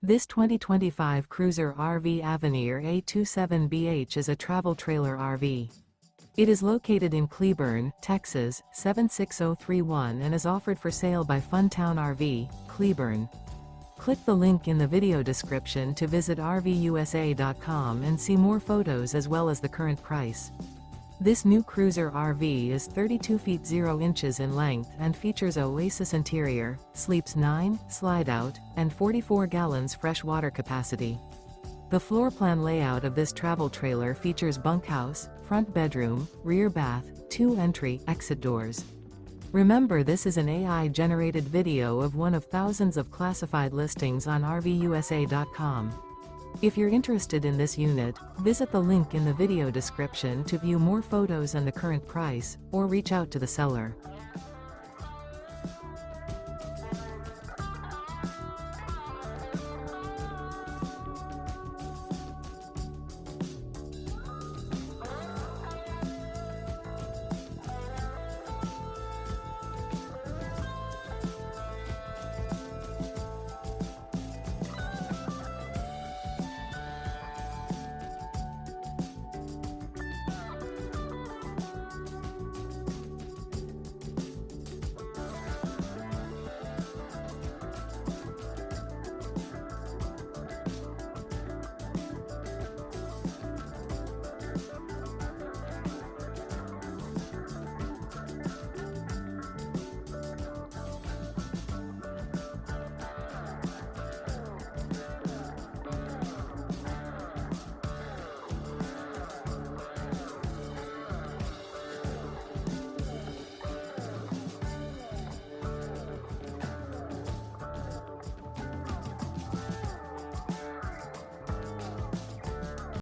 This 2025 Cruiser RV Avenir A-27BH is a travel trailer RV. It is located in Cleburne, Texas, 76031 and is offered for sale by Funtown RV, Cleburne. Click the link in the video description to visit RVUSA.com and see more photos as well as the current price. This new Cruiser RV is 32 feet 0 inches in length and features OASIS interior, sleeps 9, Slideout, and 44 gallons fresh water capacity. The floor plan layout of this travel trailer features bunkhouse, front bedroom, rear bath, 2 entry/exit doors. Remember, this is an AI-generated video of one of thousands of classified listings on RVUSA.com. If you're interested in this unit, visit the link in the video description to view more photos and the current price, or reach out to the seller.